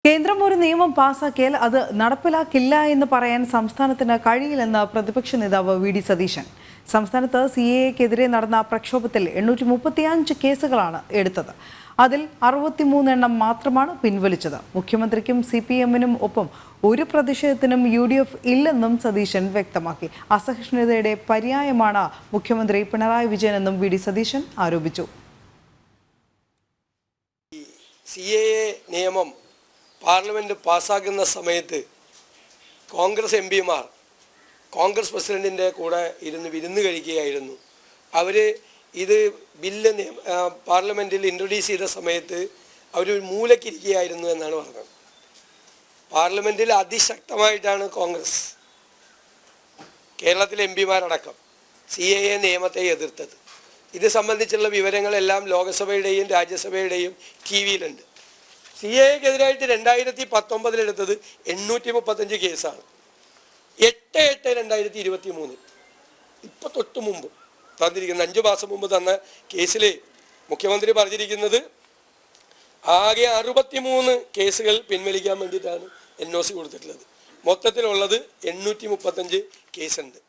കേന്ദ്രം ഒരു നിയമം പാസാക്കിയാൽ അത് നടപ്പിലാക്കില്ല എന്ന് പറയാൻ സംസ്ഥാനത്തിന് കഴിയില്ലെന്ന് പ്രതിപക്ഷ നേതാവ് വി ഡി സതീശൻ. സംസ്ഥാനത്ത് CAA-ക്കെതിരെ നടന്ന പ്രക്ഷോഭത്തിൽ 835 കേസുകളാണ് എടുത്തത്. അതിൽ 63 എണ്ണം മാത്രമാണ് പിൻവലിച്ചത്. മുഖ്യമന്ത്രിക്കും CPM-നും ഒപ്പം ഒരു പ്രതിഷേധത്തിനും UDF ഇല്ലെന്നും സതീശൻ വ്യക്തമാക്കി. അസഹിഷ്ണുതയുടെ പര്യായമാണ് മുഖ്യമന്ത്രി പിണറായി വിജയനെന്നും വി ഡി സതീശൻ ആരോപിച്ചു. CAA നിയമം പാർലമെൻറ്റ് പാസ്സാക്കുന്ന സമയത്ത് കോൺഗ്രസ് MP-മാർ കോൺഗ്രസ് പ്രസിഡൻറ്റിൻ്റെ കൂടെ ഇരുന്ന് വിരുന്ന് കഴിക്കുകയായിരുന്നു. അവർ ഇത് ബില്ല് പാർലമെൻറ്റിൽ ഇൻട്രൊഡ്യൂസ് ചെയ്ത സമയത്ത് അവർ മൂലക്കിരിക്കുകയായിരുന്നു എന്നാണ് പറഞ്ഞത്. പാർലമെൻറ്റിൽ അതിശക്തമായിട്ടാണ് കോൺഗ്രസ്, കേരളത്തിലെ MP-മാരടക്കം CAA നിയമത്തെ എതിർത്തത്. ഇത് സംബന്ധിച്ചുള്ള വിവരങ്ങളെല്ലാം ലോകസഭയുടെയും രാജ്യസഭയുടെയും TV-യിലുണ്ട്. CAA-ക്കെതിരായിട്ട് 2019 എടുത്തത് 835 കേസാണ്. 8/8/2023 ഇപ്പോൾ തൊട്ട് മുമ്പ് തന്നിരിക്കുന്ന 5 മാസം മുമ്പ് തന്ന കേസിൽ മുഖ്യമന്ത്രി പറഞ്ഞിരിക്കുന്നത് ആകെ 63 കേസുകൾ പിൻവലിക്കാൻ വേണ്ടിയിട്ടാണ് NOC കൊടുത്തിട്ടുള്ളത്. മൊത്തത്തിലുള്ളത് 835 കേസുണ്ട്.